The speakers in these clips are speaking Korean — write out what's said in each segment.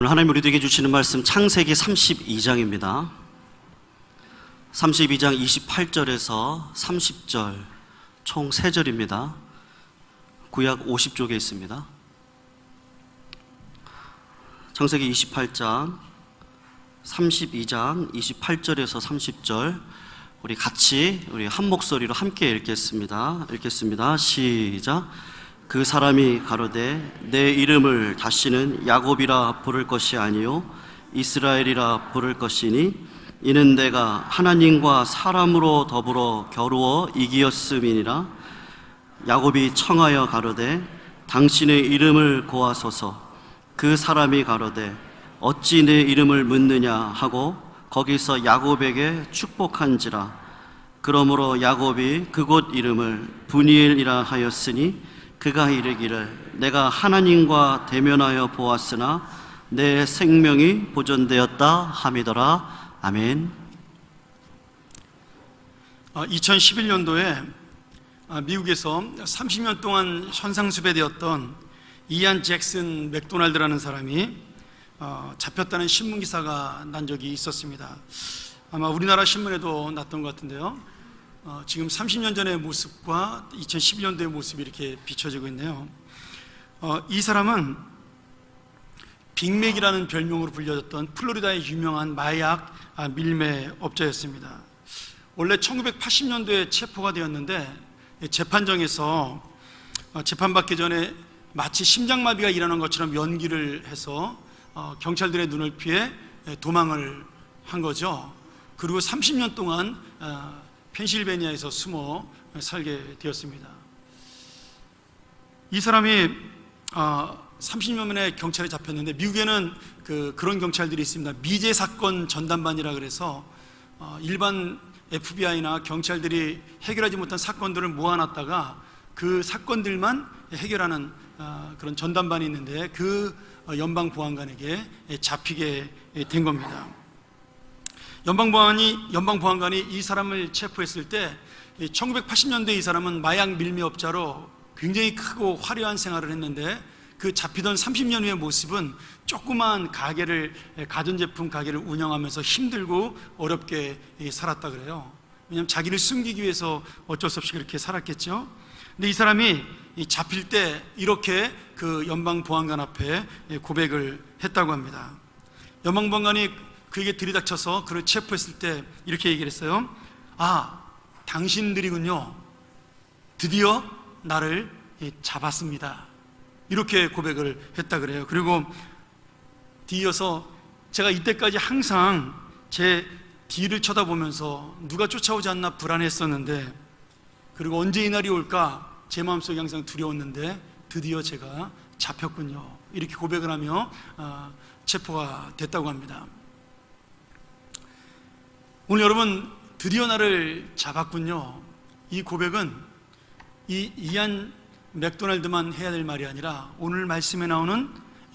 오늘 하나님 우리에게 주시는 말씀 창세기 32장입니다. 32장 28절에서 30절 총 3절입니다. 구약 50쪽에 있습니다. 창세기 28장 32장 28절에서 30절 우리 한 목소리로 함께 읽겠습니다. 시작. 그 사람이 가로되 내 이름을 다시는 야곱이라 부를 것이 아니요 이스라엘이라 부를 것이니 이는 내가 하나님과 사람으로 더불어 겨루어 이기었음이니라. 야곱이 청하여 가로되 당신의 이름을 고하소서. 그 사람이 가로되 어찌 내 이름을 묻느냐 하고 거기서 야곱에게 축복한지라. 그러므로 야곱이 그곳 이름을 브니엘이라 하였으니 그가 이르기를 내가 하나님과 대면하여 보았으나 내 생명이 보존되었다 함이더라. 아멘. 2011년도에 미국에서 30년 동안 현상수배되었던 이안 잭슨 맥도날드라는 사람이 잡혔다는 신문기사가 난 적이 있었습니다. 아마 우리나라 신문에도 났던 것 같은데요. 지금 30년 전의 모습과 2012년도의 모습이 이렇게 비춰지고 있네요. 이 사람은 빅맥이라는 별명으로 불려졌던 플로리다의 유명한 마약 밀매 업자였습니다. 원래 1980년도에 체포가 되었는데 재판정에서 재판받기 전에 마치 심장마비가 일어난 것처럼 연기를 해서 경찰들의 눈을 피해 도망을 한 거죠. 그리고 30년 동안 펜실베니아에서 숨어 살게 되었습니다. 이 사람이 30년 만에 경찰에 잡혔는데 미국에는 그런 경찰들이 있습니다. 미제 사건 전담반이라 그래서 일반 FBI나 경찰들이 해결하지 못한 사건들을 모아놨다가 그 사건들만 해결하는 그런 전담반이 있는데 그 연방보안관에게 잡히게 된 겁니다. 연방보안관이 이 사람을 체포했을 때 1980년대 이 사람은 마약 밀매업자로 굉장히 크고 화려한 생활을 했는데 그 잡히던 30년 후의 모습은 조그만 가전제품 가게를 운영하면서 힘들고 어렵게 살았다 그래요. 왜냐하면 자기를 숨기기 위해서 어쩔 수 없이 그렇게 살았겠죠. 근데 이 사람이 잡힐 때 이렇게 그 연방보안관 앞에 고백을 했다고 합니다. 연방보안관이 그에게 들이닥쳐서 그를 체포했을 때 이렇게 얘기를 했어요. 당신들이군요. 드디어 나를 잡았습니다. 이렇게 고백을 했다 그래요. 그리고 뒤이어서 제가 이때까지 항상 제 뒤를 쳐다보면서 누가 쫓아오지 않나 불안했었는데 그리고 언제 이 날이 올까 제 마음속에 항상 두려웠는데 드디어 제가 잡혔군요. 이렇게 고백을 하며 체포가 됐다고 합니다. 오늘 여러분 드디어 나를 잡았군요. 이 고백은 이안 맥도날드만 해야 될 말이 아니라 오늘 말씀에 나오는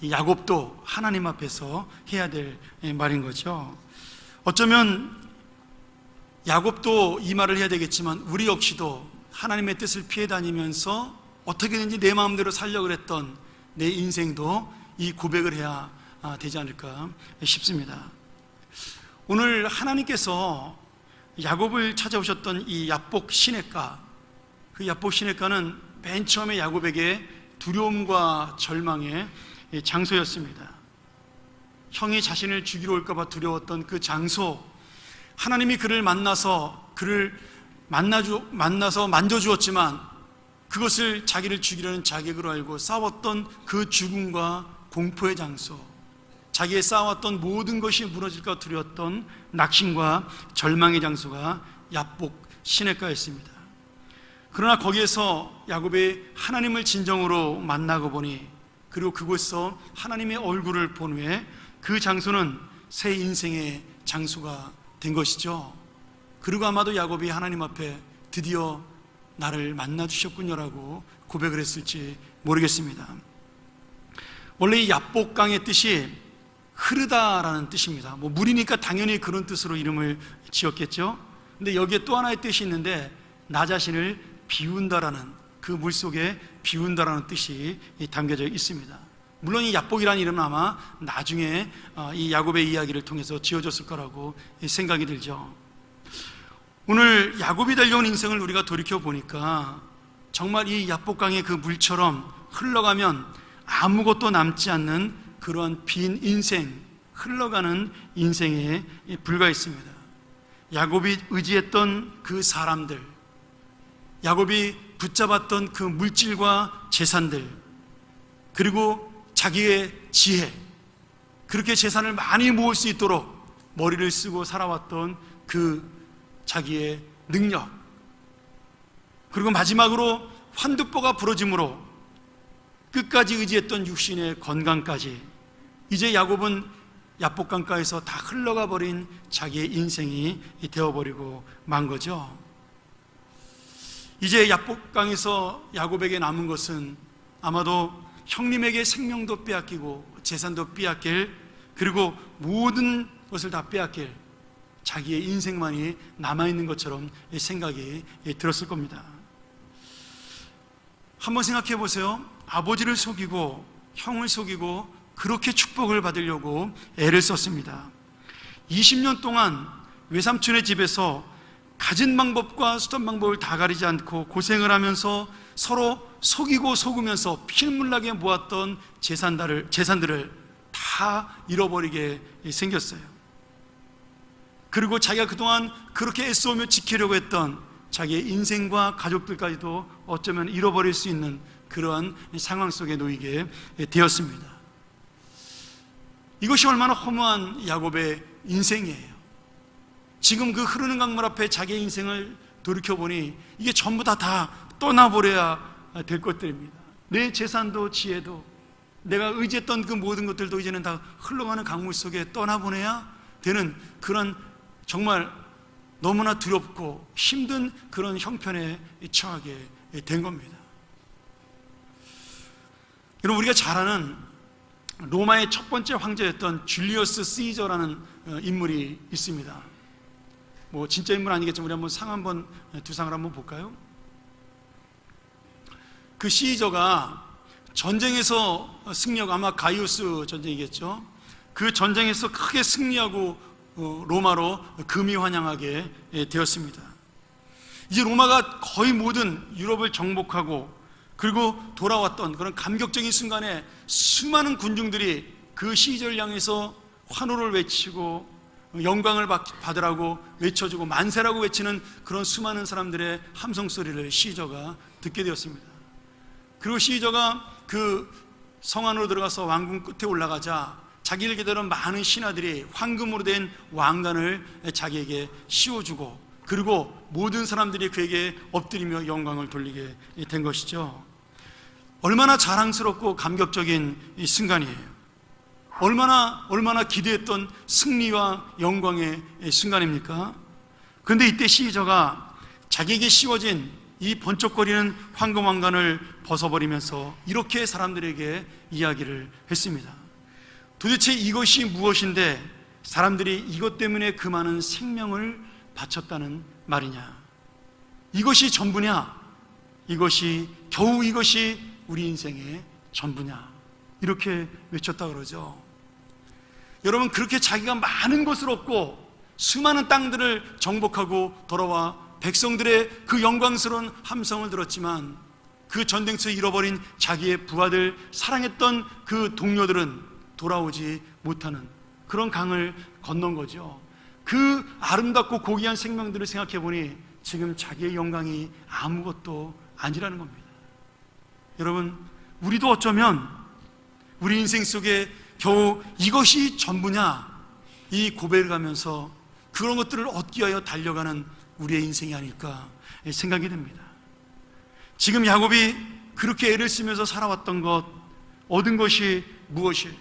야곱도 하나님 앞에서 해야 될 말인 거죠. 어쩌면 야곱도 이 말을 해야 되겠지만 우리 역시도 하나님의 뜻을 피해 다니면서 어떻게든지 내 마음대로 살려고 했던 내 인생도 이 고백을 해야 되지 않을까 싶습니다. 오늘 하나님께서 야곱을 찾아오셨던 이 야복 시냇가, 그 야복 시냇가는 맨 처음에 야곱에게 두려움과 절망의 장소였습니다. 형이 자신을 죽이러 올까봐 두려웠던 그 장소, 하나님이 그를 만나서 만져주었지만 그것을 자기를 죽이려는 자격으로 알고 싸웠던 그 죽음과 공포의 장소, 자기의 쌓아왔던 모든 것이 무너질까 두려웠던 낙심과 절망의 장소가 야복 시냇가였습니다. 그러나 거기에서 야곱이 하나님을 진정으로 만나고 보니 그리고 그곳에서 하나님의 얼굴을 본 후에 그 장소는 새 인생의 장소가 된 것이죠. 그리고 아마도 야곱이 하나님 앞에 드디어 나를 만나 주셨군요라고 고백을 했을지 모르겠습니다. 원래 이 야복강의 뜻이 흐르다라는 뜻입니다. 물이니까 당연히 그런 뜻으로 이름을 지었겠죠. 근데 여기에 또 하나의 뜻이 있는데 나 자신을 비운다라는, 그 물속에 비운다라는 뜻이 담겨져 있습니다. 물론 이 야복이라는 이름은 아마 나중에 이 야곱의 이야기를 통해서 지어졌을 거라고 생각이 들죠. 오늘 야곱이 달려온 인생을 우리가 돌이켜 보니까 정말 이 야복강의 그 물처럼 흘러가면 아무것도 남지 않는 그러한 빈 인생, 흘러가는 인생에 불과했습니다. 야곱이 의지했던 그 사람들, 야곱이 붙잡았던 그 물질과 재산들, 그리고 자기의 지혜, 그렇게 재산을 많이 모을 수 있도록 머리를 쓰고 살아왔던 그 자기의 능력, 그리고 마지막으로 환두포가 부러짐으로 끝까지 의지했던 육신의 건강까지, 이제 야곱은 야복강가에서 다 흘러가 버린 자기의 인생이 되어버리고 만 거죠. 이제 야복강에서 야곱에게 남은 것은 아마도 형님에게 생명도 빼앗기고 재산도 빼앗길, 그리고 모든 것을 다 빼앗길 자기의 인생만이 남아있는 것처럼 생각이 들었을 겁니다. 한번 생각해 보세요. 아버지를 속이고 형을 속이고 그렇게 축복을 받으려고 애를 썼습니다. 20년 동안 외삼촌의 집에서 가진 방법과 쓰던 방법을 다 가리지 않고 고생을 하면서 서로 속이고 속으면서 필물나게 모았던 재산들을 다 잃어버리게 생겼어요. 그리고 자기가 그동안 그렇게 애써오며 지키려고 했던 자기의 인생과 가족들까지도 어쩌면 잃어버릴 수 있는 그러한 상황 속에 놓이게 되었습니다. 이것이 얼마나 허무한 야곱의 인생이에요. 지금 그 흐르는 강물 앞에 자기의 인생을 돌이켜보니 이게 전부 다 떠나버려야 될 것들입니다. 내 재산도 지혜도 내가 의지했던 그 모든 것들도 이제는 다 흘러가는 강물 속에 떠나보내야 되는 그런 정말 너무나 두렵고 힘든 그런 형편에 처하게 된 겁니다. 여러분, 우리가 잘 아는 로마의 첫 번째 황제였던 줄리어스 시저라는 인물이 있습니다. 뭐 진짜 인물 아니겠지만 우리 한번 두 상을 한번 볼까요? 그 시저가 전쟁에서 승리하고, 아마 가이우스 전쟁이겠죠. 그 전쟁에서 크게 승리하고 로마로 금이 환영하게 되었습니다. 이제 로마가 거의 모든 유럽을 정복하고 그리고 돌아왔던 그런 감격적인 순간에 수많은 군중들이 그 시저를 향해서 환호를 외치고 영광을 받으라고 외쳐주고 만세라고 외치는 그런 수많은 사람들의 함성 소리를 시저가 듣게 되었습니다. 그리고 시저가 그 성 안으로 들어가서 왕궁 끝에 올라가자 자기를 기다리는 많은 신하들이 황금으로 된 왕관을 자기에게 씌워주고, 그리고 모든 사람들이 그에게 엎드리며 영광을 돌리게 된 것이죠. 얼마나 자랑스럽고 감격적인 이 순간이에요. 얼마나 기대했던 승리와 영광의 순간입니까? 그런데 이때 시저가 자기에게 씌워진 이 번쩍거리는 황금 왕관을 벗어버리면서 이렇게 사람들에게 이야기를 했습니다. 도대체 이것이 무엇인데 사람들이 이것 때문에 그 많은 생명을 바쳤다는 말이냐? 이것이 전부냐? 겨우 이것이 우리 인생의 전부냐? 이렇게 외쳤다 그러죠. 여러분, 그렇게 자기가 많은 것을 얻고 수많은 땅들을 정복하고 돌아와 백성들의 그 영광스러운 함성을 들었지만 그 전쟁터에서 잃어버린 자기의 부하들, 사랑했던 그 동료들은 돌아오지 못하는 그런 강을 건넌 거죠. 그 아름답고 고귀한 생명들을 생각해 보니 지금 자기의 영광이 아무것도 아니라는 겁니다. 여러분, 우리도 어쩌면 우리 인생 속에 겨우 이것이 전부냐, 이 고백을 하면서 그런 것들을 얻기 위하여 달려가는 우리의 인생이 아닐까 생각이 됩니다. 지금 야곱이 그렇게 애를 쓰면서 살아왔던 것, 얻은 것이 무엇이?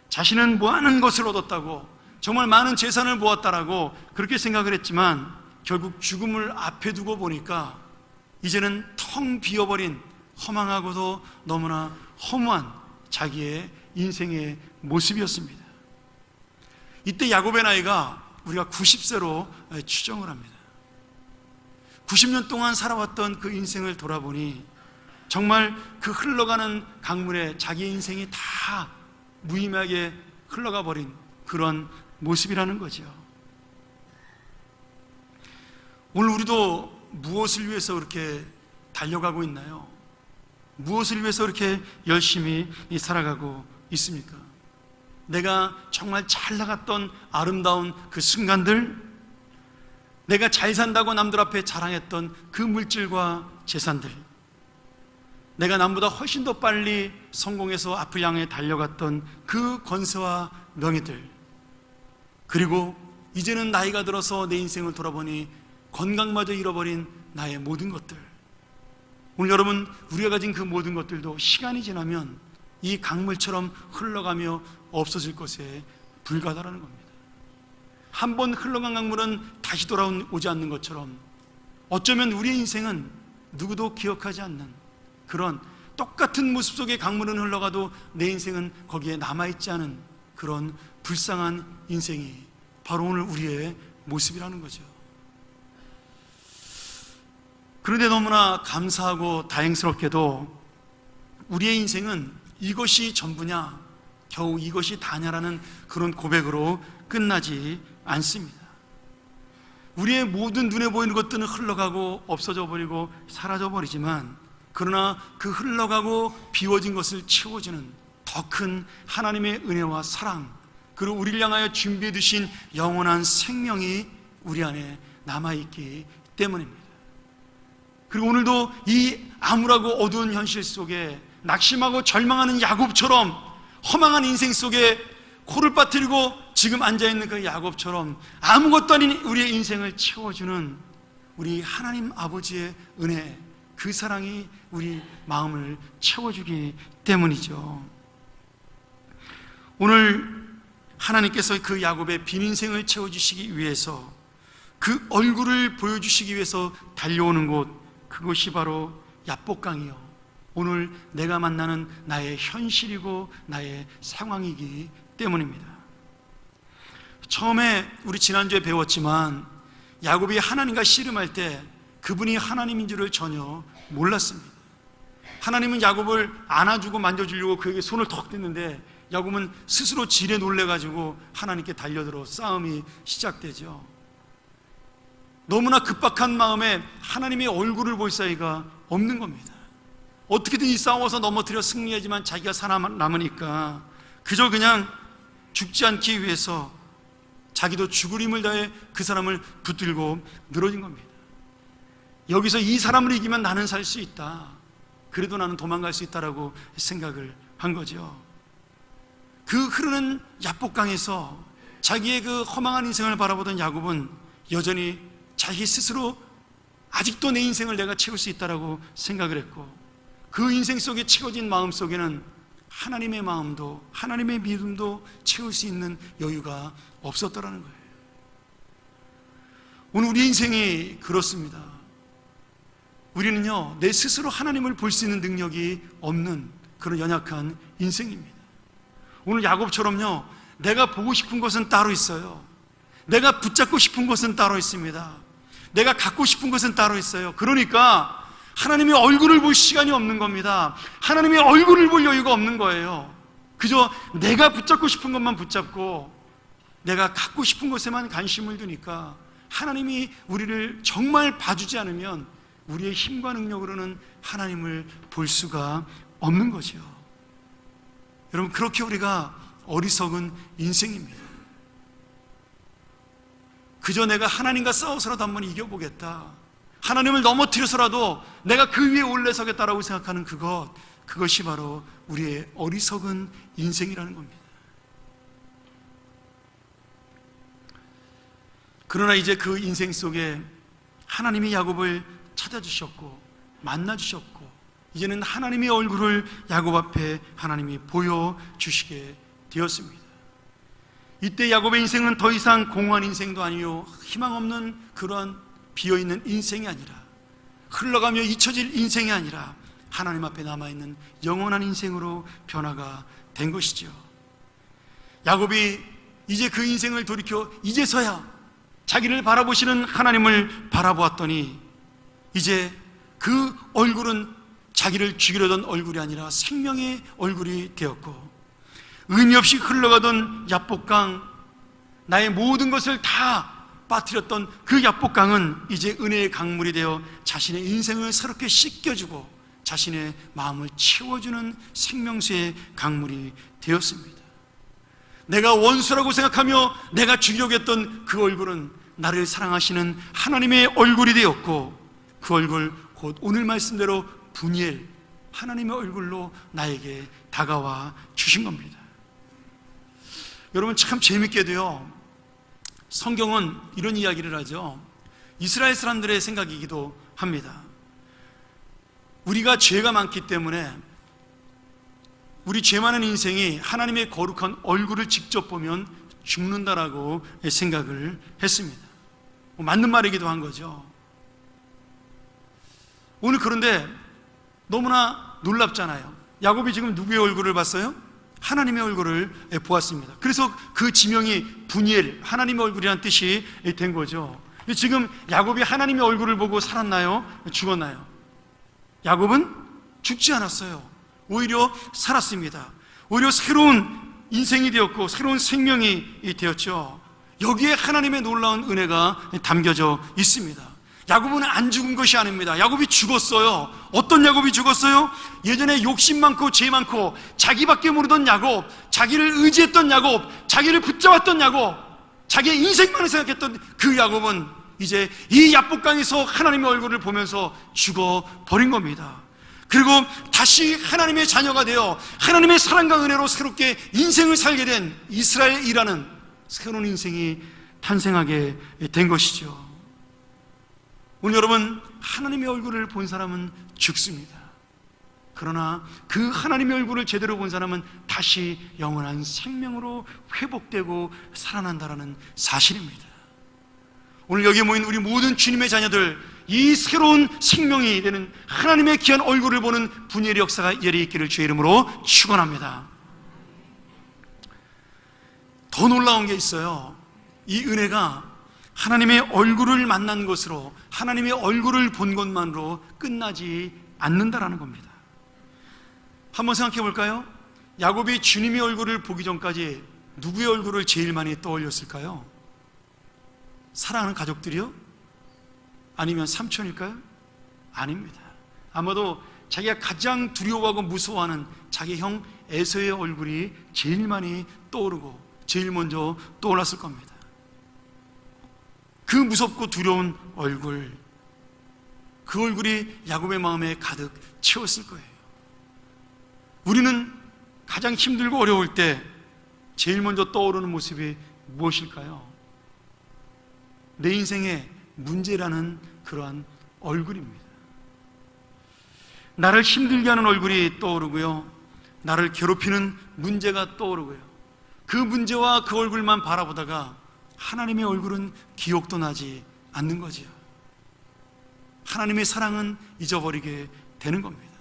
자신은 많은 것을 얻었다고, 정말 많은 재산을 모았다라고 그렇게 생각을 했지만 결국 죽음을 앞에 두고 보니까 이제는 텅 비어버린 허망하고도 너무나 허무한 자기의 인생의 모습이었습니다. 이때 야곱의 나이가 우리가 90세로 추정을 합니다. 90년 동안 살아왔던 그 인생을 돌아보니 정말 그 흘러가는 강물에 자기 인생이 다 무의미하게 흘러가 버린 그런 모습이라는 거죠. 오늘 우리도 무엇을 위해서 그렇게 달려가고 있나요? 무엇을 위해서 그렇게 열심히 살아가고 있습니까? 내가 정말 잘 나갔던 아름다운 그 순간들, 내가 잘 산다고 남들 앞에 자랑했던 그 물질과 재산들, 내가 남보다 훨씬 더 빨리 성공해서 앞을 향해 달려갔던 그 권세와 명예들, 그리고 이제는 나이가 들어서 내 인생을 돌아보니 건강마저 잃어버린 나의 모든 것들, 오늘 여러분, 우리가 가진 그 모든 것들도 시간이 지나면 이 강물처럼 흘러가며 없어질 것에 불과하다는 겁니다. 한 번 흘러간 강물은 다시 돌아오지 않는 것처럼 어쩌면 우리의 인생은 누구도 기억하지 않는 그런 똑같은 모습 속에 강물은 흘러가도 내 인생은 거기에 남아있지 않은 그런 불쌍한 인생이 바로 오늘 우리의 모습이라는 거죠. 그런데 너무나 감사하고 다행스럽게도 우리의 인생은 이것이 전부냐, 겨우 이것이 다냐라는 그런 고백으로 끝나지 않습니다. 우리의 모든 눈에 보이는 것들은 흘러가고 없어져 버리고 사라져 버리지만, 그러나 그 흘러가고 비워진 것을 채워주는 더 큰 하나님의 은혜와 사랑, 그리고 우리를 향하여 준비해 두신 영원한 생명이 우리 안에 남아있기 때문입니다. 그리고 오늘도 이 암울하고 어두운 현실 속에 낙심하고 절망하는 야곱처럼, 허망한 인생 속에 코를 빠뜨리고 지금 앉아있는 그 야곱처럼 아무것도 아닌 우리의 인생을 채워주는 우리 하나님 아버지의 은혜, 그 사랑이 우리 마음을 채워주기 때문이죠. 오늘 하나님께서 그 야곱의 빈 인생을 채워주시기 위해서, 그 얼굴을 보여주시기 위해서 달려오는 곳, 그것이 바로 야복강이요, 오늘 내가 만나는 나의 현실이고 나의 상황이기 때문입니다. 처음에 우리 지난주에 배웠지만 야곱이 하나님과 씨름할 때 그분이 하나님인 줄을 전혀 몰랐습니다. 하나님은 야곱을 안아주고 만져주려고 그에게 손을 턱 댔는데 야곱은 스스로 지레 놀래가지고 하나님께 달려들어 싸움이 시작되죠. 너무나 급박한 마음에 하나님의 얼굴을 볼 사이가 없는 겁니다. 어떻게든 이 싸워서 넘어뜨려 승리하지만 자기가 살아남으니까 그저 그냥 죽지 않기 위해서 자기도 죽을 힘을 다해 그 사람을 붙들고 늘어진 겁니다. 여기서 이 사람을 이기면 나는 살 수 있다, 그래도 나는 도망갈 수 있다라고 생각을 한 거죠. 그 흐르는 야복강에서 자기의 그 허망한 인생을 바라보던 야곱은 여전히 자기 스스로 아직도 내 인생을 내가 채울 수 있다라고 생각을 했고, 그 인생 속에 채워진 마음 속에는 하나님의 마음도 하나님의 믿음도 채울 수 있는 여유가 없었더라는 거예요. 오늘 우리 인생이 그렇습니다. 우리는요, 내 스스로 하나님을 볼 수 있는 능력이 없는 그런 연약한 인생입니다. 오늘 야곱처럼요, 내가 보고 싶은 것은 따로 있어요. 내가 붙잡고 싶은 것은 따로 있습니다. 내가 갖고 싶은 것은 따로 있어요. 그러니까 하나님의 얼굴을 볼 시간이 없는 겁니다. 하나님의 얼굴을 볼 여유가 없는 거예요. 그저 내가 붙잡고 싶은 것만 붙잡고 내가 갖고 싶은 것에만 관심을 두니까 하나님이 우리를 정말 봐주지 않으면 우리의 힘과 능력으로는 하나님을 볼 수가 없는 거죠. 여러분, 그렇게 우리가 어리석은 인생입니다. 그저 내가 하나님과 싸워서라도 한번 이겨보겠다, 하나님을 넘어뜨려서라도 내가 그 위에 올라서겠다라고 생각하는 그것이 바로 우리의 어리석은 인생이라는 겁니다. 그러나 이제 그 인생 속에 하나님이 야곱을 찾아주셨고 만나주셨고, 이제는 하나님의 얼굴을 야곱 앞에 하나님이 보여주시게 되었습니다. 이때 야곱의 인생은 더 이상 공허한 인생도 아니요, 희망 없는 그러한 비어있는 인생이 아니라, 흘러가며 잊혀질 인생이 아니라 하나님 앞에 남아있는 영원한 인생으로 변화가 된 것이죠. 야곱이 이제 그 인생을 돌이켜 이제서야 자기를 바라보시는 하나님을 바라보았더니 이제 그 얼굴은 자기를 죽이려던 얼굴이 아니라 생명의 얼굴이 되었고, 의미 없이 흘러가던 야복강, 나의 모든 것을 다 빠뜨렸던 그 야복강은 이제 은혜의 강물이 되어 자신의 인생을 새롭게 씻겨주고 자신의 마음을 채워주는 생명수의 강물이 되었습니다. 내가 원수라고 생각하며 내가 죽이려고 했던 그 얼굴은 나를 사랑하시는 하나님의 얼굴이 되었고, 그 얼굴 곧 오늘 말씀대로 분이엘, 하나님의 얼굴로 나에게 다가와 주신 겁니다. 여러분, 참 재밌게도요, 성경은 이런 이야기를 하죠. 이스라엘 사람들의 생각이기도 합니다. 우리가 죄가 많기 때문에 우리 죄 많은 인생이 하나님의 거룩한 얼굴을 직접 보면 죽는다라고 생각을 했습니다. 맞는 말이기도 한 거죠. 오늘 그런데 너무나 놀랍잖아요. 야곱이 지금 누구의 얼굴을 봤어요? 하나님의 얼굴을 보았습니다. 그래서 그 지명이 분이엘, 하나님의 얼굴이라는 뜻이 된 거죠. 지금 야곱이 하나님의 얼굴을 보고 살았나요? 죽었나요? 야곱은 죽지 않았어요. 오히려 살았습니다. 오히려 새로운 인생이 되었고 새로운 생명이 되었죠. 여기에 하나님의 놀라운 은혜가 담겨져 있습니다. 야곱은 안 죽은 것이 아닙니다. 야곱이 죽었어요. 어떤 야곱이 죽었어요? 예전에 욕심 많고 죄 많고 자기밖에 모르던 야곱, 자기를 의지했던 야곱, 자기를 붙잡았던 야곱, 자기의 인생만을 생각했던 그 야곱은 이제 이 야복강에서 하나님의 얼굴을 보면서 죽어버린 겁니다. 그리고 다시 하나님의 자녀가 되어 하나님의 사랑과 은혜로 새롭게 인생을 살게 된 이스라엘이라는 새로운 인생이 탄생하게 된 것이죠. 오늘 여러분, 하나님의 얼굴을 본 사람은 죽습니다. 그러나 그 하나님의 얼굴을 제대로 본 사람은 다시 영원한 생명으로 회복되고 살아난다는 사실입니다. 오늘 여기 모인 우리 모든 주님의 자녀들, 이 새로운 생명이 되는 하나님의 귀한 얼굴을 보는 분이엘의 역사가 예리 있기를 주의 이름으로 축원합니다. 더 놀라운 게 있어요. 이 은혜가 하나님의 얼굴을 만난 것으로, 하나님의 얼굴을 본 것만으로 끝나지 않는다라는 겁니다. 한번 생각해 볼까요? 야곱이 주님의 얼굴을 보기 전까지 누구의 얼굴을 제일 많이 떠올렸을까요? 사랑하는 가족들이요? 아니면 삼촌일까요? 아닙니다. 아마도 자기가 가장 두려워하고 무서워하는 자기 형 에서의 얼굴이 제일 많이 떠오르고 제일 먼저 떠올랐을 겁니다. 그 무섭고 두려운 얼굴, 그 얼굴이 야곱의 마음에 가득 채웠을 거예요. 우리는 가장 힘들고 어려울 때 제일 먼저 떠오르는 모습이 무엇일까요? 내 인생의 문제라는 그러한 얼굴입니다. 나를 힘들게 하는 얼굴이 떠오르고요, 나를 괴롭히는 문제가 떠오르고요, 그 문제와 그 얼굴만 바라보다가 하나님의 얼굴은 기억도 나지 않는 거지요. 하나님의 사랑은 잊어버리게 되는 겁니다.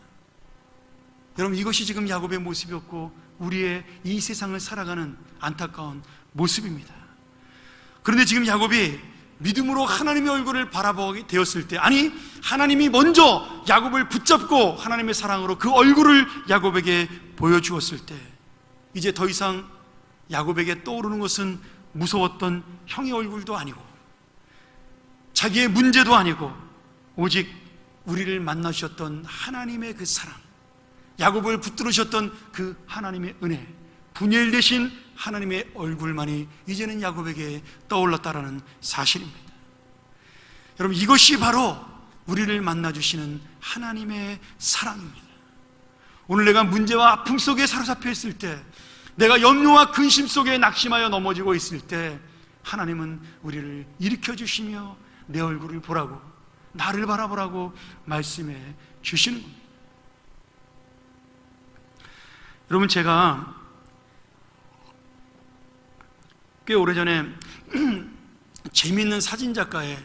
여러분, 이것이 지금 야곱의 모습이었고 우리의 이 세상을 살아가는 안타까운 모습입니다. 그런데 지금 야곱이 믿음으로 하나님의 얼굴을 바라보게 되었을 때, 아니 하나님이 먼저 야곱을 붙잡고 하나님의 사랑으로 그 얼굴을 야곱에게 보여주었을 때, 이제 더 이상 야곱에게 떠오르는 것은 무서웠던 형의 얼굴도 아니고 자기의 문제도 아니고 오직 우리를 만나주셨던 하나님의 그 사랑, 야곱을 붙들으셨던 그 하나님의 은혜, 분이엘 되신 하나님의 얼굴만이 이제는 야곱에게 떠올랐다라는 사실입니다. 여러분, 이것이 바로 우리를 만나주시는 하나님의 사랑입니다. 오늘 내가 문제와 아픔 속에 사로잡혀 있을 때, 내가 염려와 근심 속에 낙심하여 넘어지고 있을 때 하나님은 우리를 일으켜 주시며 내 얼굴을 보라고, 나를 바라보라고 말씀해 주시는 겁니다. 여러분, 제가 꽤 오래전에 재미있는 사진작가의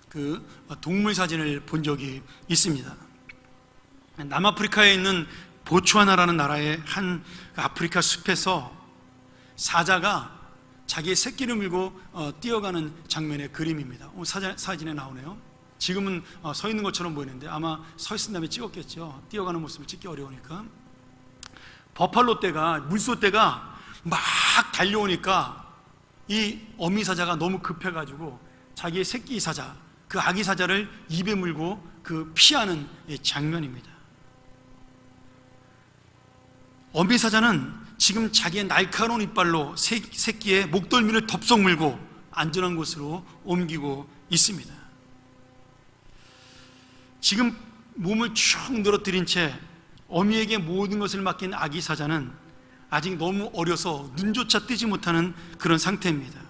그 동물 사진을 본 적이 있습니다. 남아프리카에 있는 보츠와나라는 나라의 한 아프리카 숲에서 사자가 자기의 새끼를 물고 뛰어가는 장면의 그림입니다. 사진에 나오네요. 지금은 서 있는 것처럼 보이는데 아마 서 있은 다음에 찍었겠죠. 뛰어가는 모습을 찍기 어려우니까. 버팔로 떼가, 물소 떼가 막 달려오니까 이 어미 사자가 너무 급해가지고 자기의 새끼 사자, 그 아기 사자를 입에 물고 그 피하는 장면입니다. 어미 사자는 지금 자기의 날카로운 이빨로 새끼의 목덜미를 덥석 물고 안전한 곳으로 옮기고 있습니다. 지금 몸을 쭉 늘어뜨린 채 어미에게 모든 것을 맡긴 아기 사자는 아직 너무 어려서 눈조차 뜨지 못하는 그런 상태입니다.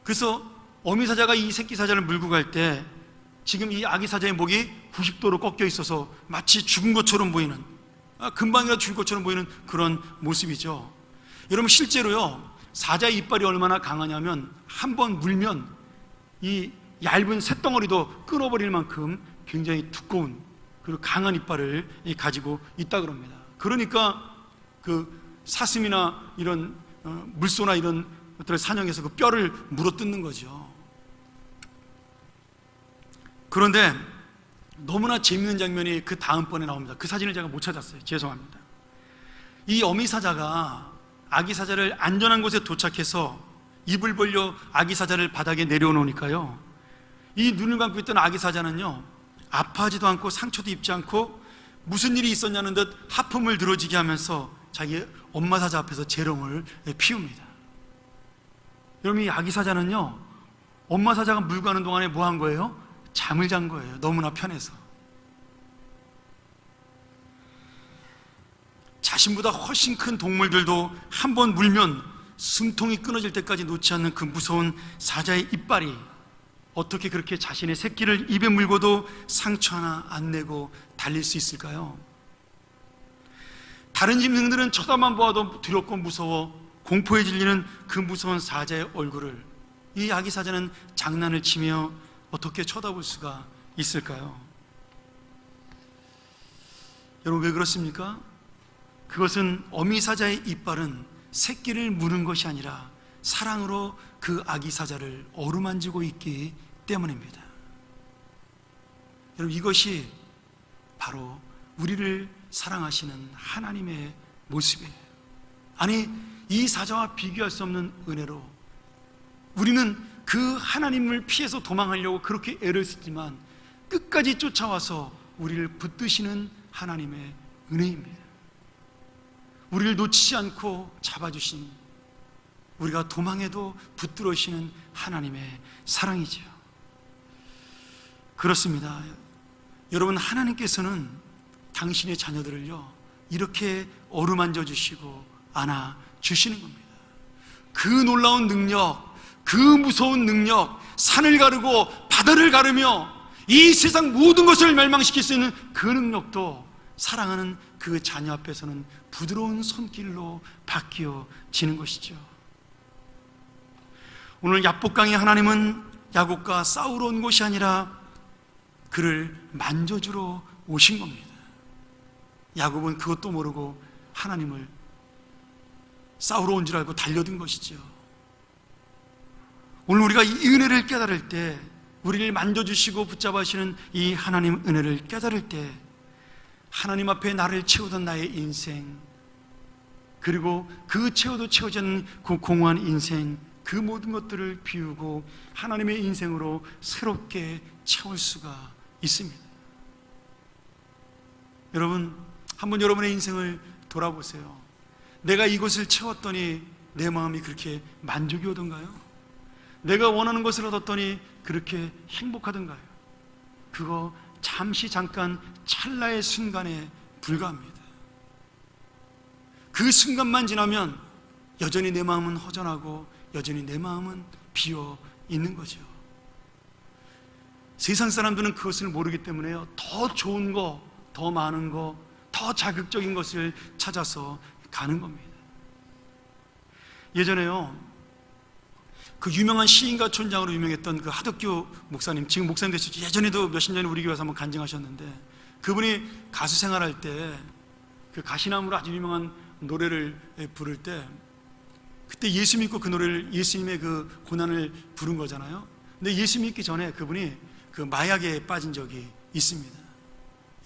그래서 어미 사자가 이 새끼 사자를 물고 갈 때 지금 이 아기 사자의 목이 90도로 꺾여 있어서 마치 죽은 것처럼 보이는, 금방이라도 죽을 것처럼 보이는 그런 모습이죠. 여러분, 실제로요, 사자의 이빨이 얼마나 강하냐면 한 번 물면 이 얇은 쇳덩어리도 끊어버릴 만큼 굉장히 두꺼운 그리고 강한 이빨을 가지고 있다 그럽니다. 그러니까 그 사슴이나 이런 물소나 이런 것들을 사냥해서 그 뼈를 물어뜯는 거죠. 그런데 너무나 재밌는 장면이 그 다음번에 나옵니다. 그 사진을 제가 못 찾았어요. 죄송합니다. 이 어미 사자가 아기 사자를 안전한 곳에 도착해서 입을 벌려 아기 사자를 바닥에 내려놓으니까요, 이 눈을 감고 있던 아기 사자는요, 아파하지도 않고 상처도 입지 않고 무슨 일이 있었냐는 듯 하품을 들어지게 하면서 자기 엄마 사자 앞에서 재롱을 피웁니다. 여러분, 이 아기 사자는요, 엄마 사자가 물고 가는 동안에 뭐 한 거예요? 잠을 잔 거예요. 너무나 편해서. 자신보다 훨씬 큰 동물들도 한 번 물면 숨통이 끊어질 때까지 놓지 않는 그 무서운 사자의 이빨이 어떻게 그렇게 자신의 새끼를 입에 물고도 상처 하나 안 내고 달릴 수 있을까요? 다른 짐승들은 쳐다만 보아도 두렵고 무서워 공포에 질리는 그 무서운 사자의 얼굴을 이 아기 사자는 장난을 치며 어떻게 쳐다볼 수가 있을까요? 여러분, 왜 그렇습니까? 그것은 어미 사자의 이빨은 새끼를 무는 것이 아니라 사랑으로 그 아기 사자를 어루만지고 있기 때문입니다. 여러분, 이것이 바로 우리를 사랑하시는 하나님의 모습이에요. 아니, 이 사자와 비교할 수 없는 은혜로 우리는 그 하나님을 피해서 도망하려고 그렇게 애를 쓰지만 끝까지 쫓아와서 우리를 붙드시는 하나님의 은혜입니다. 우리를 놓치지 않고 잡아주신, 우리가 도망해도 붙들어주시는 하나님의 사랑이죠. 그렇습니다. 여러분, 하나님께서는 당신의 자녀들을요, 이렇게 어루만져 주시고 안아 주시는 겁니다. 그 놀라운 능력, 그 무서운 능력, 산을 가르고 바다를 가르며 이 세상 모든 것을 멸망시킬 수 있는 그 능력도 사랑하는 그 자녀 앞에서는 부드러운 손길로 바뀌어지는 것이죠. 오늘 야복강의 하나님은 야곱과 싸우러 온 것이 아니라 그를 만져주러 오신 겁니다. 야곱은 그것도 모르고 하나님을 싸우러 온 줄 알고 달려든 것이죠. 오늘 우리가 이 은혜를 깨달을 때, 우리를 만져주시고 붙잡아주시는 이 하나님 은혜를 깨달을 때, 하나님 앞에 나를 채우던 나의 인생, 그리고 그 채워도 채워지 않는 그 공허한 인생, 그 모든 것들을 비우고 하나님의 인생으로 새롭게 채울 수가 있습니다. 여러분, 한번 여러분의 인생을 돌아보세요. 내가 이것을 채웠더니 내 마음이 그렇게 만족이 오던가요? 내가 원하는 것을 얻었더니 그렇게 행복하던가요? 그거 잠시 잠깐 찰나의 순간에 불과합니다. 그 순간만 지나면 여전히 내 마음은 허전하고 여전히 내 마음은 비어 있는 거죠. 세상 사람들은 그것을 모르기 때문에요, 더 좋은 거, 더 많은 거, 더 자극적인 것을 찾아서 가는 겁니다. 예전에요, 그 유명한 시인과 촌장으로 유명했던 그 하덕규 목사님, 지금 목사님 되셨죠. 예전에도 몇십 년 전에 우리 교회에서 한번 간증하셨는데, 그분이 가수 생활할 때 그 가시나무로 아주 유명한 노래를 부를 때, 그때 예수 믿고 그 노래를, 예수님의 그 고난을 부른 거잖아요. 근데 예수 믿기 전에 그분이 그 마약에 빠진 적이 있습니다.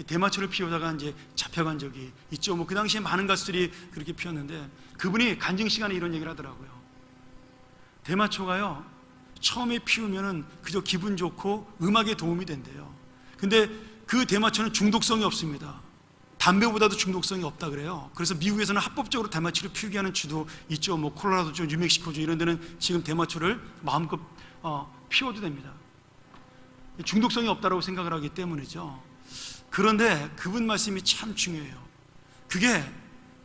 대마초를 피우다가 이제 잡혀간 적이 있죠. 그 당시에 많은 가수들이 그렇게 피웠는데 그분이 간증 시간에 이런 얘기를 하더라고요. 대마초가요, 처음에 피우면은 그저 기분 좋고 음악에 도움이 된대요. 근데 그 대마초는 중독성이 없습니다. 담배보다도 중독성이 없다 그래요. 그래서 미국에서는 합법적으로 대마초를 피우게 하는 주도 있죠. 콜로라도주, 뉴멕시코주 이런 데는 지금 대마초를 마음껏 피워도 됩니다. 중독성이 없다고 생각을 하기 때문이죠. 그런데 그분 말씀이 참 중요해요. 그게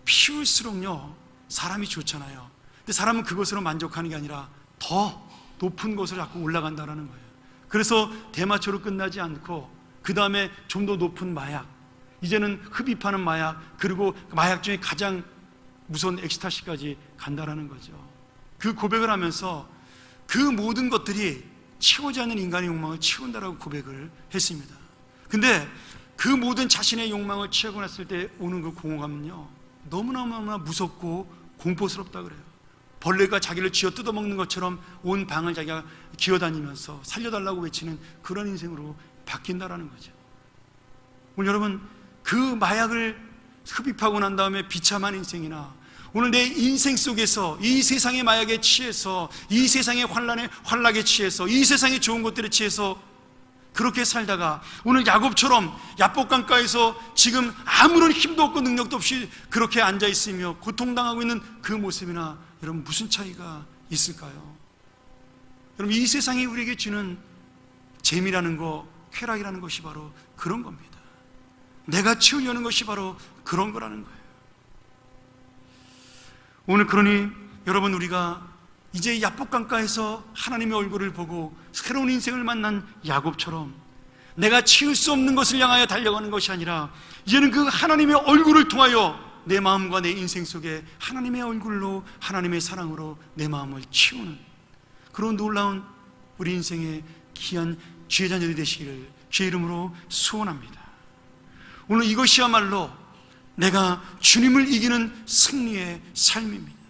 피울수록요 사람이 좋잖아요. 근데 사람은 그것으로 만족하는 게 아니라 더 높은 곳을 자꾸 올라간다는 거예요. 그래서 대마초로 끝나지 않고 그 다음에 좀 더 높은 마약, 이제는 흡입하는 마약, 그리고 마약 중에 가장 무서운 엑스타시까지 간다라는 거죠. 그 고백을 하면서 그 모든 것들이 채우지 않는 인간의 욕망을 채운다라고 고백을 했습니다. 근데 그 모든 자신의 욕망을 채우고 났을 때 오는 그 공허감은요 너무나 무섭고 공포스럽다 그래요. 벌레가 자기를 쥐어 뜯어먹는 것처럼 온 방을 자기가 기어다니면서 살려달라고 외치는 그런 인생으로 바뀐다라는 거죠. 오늘 여러분, 그 마약을 흡입하고 난 다음에 비참한 인생이나 오늘 내 인생 속에서 이 세상의 마약에 취해서, 이 세상의 환락에 취해서, 이 세상의 좋은 것들에 취해서 그렇게 살다가 오늘 야곱처럼 야복강가에서 지금 아무런 힘도 없고 능력도 없이 그렇게 앉아있으며 고통당하고 있는 그 모습이나 여러분 무슨 차이가 있을까요? 여러분, 이 세상이 우리에게 주는 재미라는 거, 쾌락이라는 것이 바로 그런 겁니다. 내가 채우려는 것이 바로 그런 거라는 거예요. 오늘 그러니 여러분, 우리가 이제 야복강가에서 하나님의 얼굴을 보고 새로운 인생을 만난 야곱처럼 내가 채울 수 없는 것을 향하여 달려가는 것이 아니라 이제는 그 하나님의 얼굴을 통하여 내 마음과 내 인생 속에 하나님의 얼굴로, 하나님의 사랑으로 내 마음을 채우는 그런 놀라운 우리 인생의 귀한 주의 자녀들이 되시기를 주의 이름으로 소원합니다. 오늘 이것이야말로 내가 주님을 이기는 승리의 삶입니다.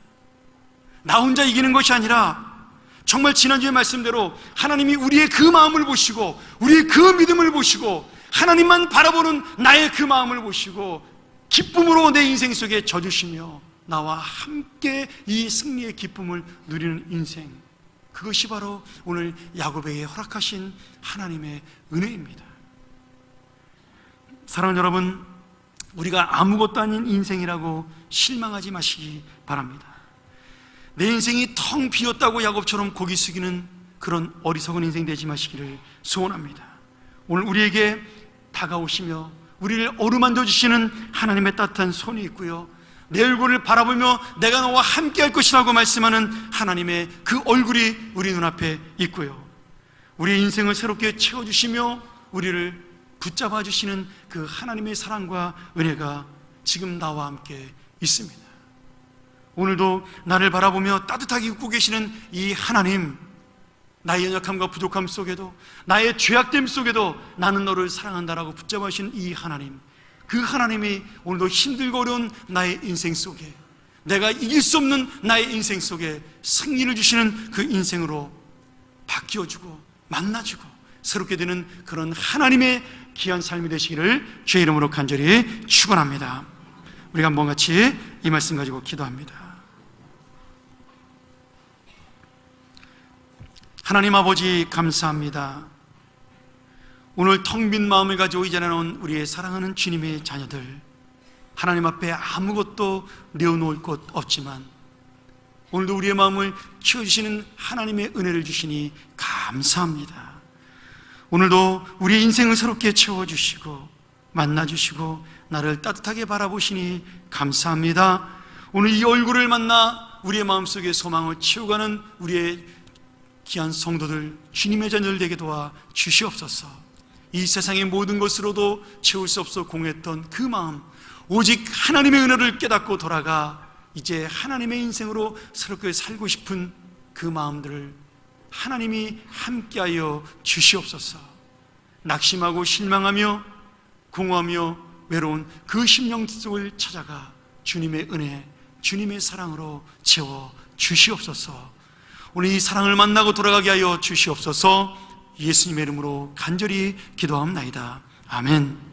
나 혼자 이기는 것이 아니라 정말 지난주에 말씀대로 하나님이 우리의 그 마음을 보시고 우리의 그 믿음을 보시고 하나님만 바라보는 나의 그 마음을 보시고 기쁨으로 내 인생 속에 져주시며 나와 함께 이 승리의 기쁨을 누리는 인생, 그것이 바로 오늘 야곱에게 허락하신 하나님의 은혜입니다. 사랑하는 여러분, 우리가 아무것도 아닌 인생이라고 실망하지 마시기 바랍니다. 내 인생이 텅 비었다고 야곱처럼 고개 숙이는 그런 어리석은 인생 되지 마시기를 소원합니다. 오늘 우리에게 다가오시며 우리를 어루만져 주시는 하나님의 따뜻한 손이 있고요, 내 얼굴을 바라보며 내가 너와 함께 할 것이라고 말씀하는 하나님의 그 얼굴이 우리 눈앞에 있고요, 우리의 인생을 새롭게 채워주시며 우리를 붙잡아 주시는 그 하나님의 사랑과 은혜가 지금 나와 함께 있습니다. 오늘도 나를 바라보며 따뜻하게 웃고 계시는 이 하나님, 나의 연약함과 부족함 속에도, 나의 죄악됨 속에도 나는 너를 사랑한다라고 붙잡아 주신 이 하나님, 그 하나님이 오늘도 힘들고 어려운 나의 인생 속에, 내가 이길 수 없는 나의 인생 속에 승리를 주시는 그 인생으로 바뀌어주고 만나주고 새롭게 되는 그런 하나님의 귀한 삶이 되시기를 주의 이름으로 간절히 축원합니다. 우리가 한번 같이 이 말씀 가지고 기도합니다. 하나님 아버지, 감사합니다. 오늘 텅 빈 마음을 가지고 이 자리에 나온 우리의 사랑하는 주님의 자녀들, 하나님 앞에 아무것도 내어놓을 것 없지만 오늘도 우리의 마음을 키워주시는 하나님의 은혜를 주시니 감사합니다. 오늘도 우리의 인생을 새롭게 채워주시고 만나주시고 나를 따뜻하게 바라보시니 감사합니다. 오늘 이 얼굴을 만나 우리의 마음속에 소망을 채워가는 우리의 귀한 성도들, 주님의 자녀들 되게 도와 주시옵소서. 이 세상의 모든 것으로도 채울 수 없어 공했던 그 마음, 오직 하나님의 은혜를 깨닫고 돌아가 이제 하나님의 인생으로 새롭게 살고 싶은 그 마음들을 하나님이 함께하여 주시옵소서. 낙심하고 실망하며 공허하며 외로운 그 심령 속을 찾아가 주님의 은혜, 주님의 사랑으로 채워 주시옵소서. 오늘 이 사랑을 만나고 돌아가게 하여 주시옵소서. 예수님의 이름으로 간절히 기도하옵나이다. 아멘.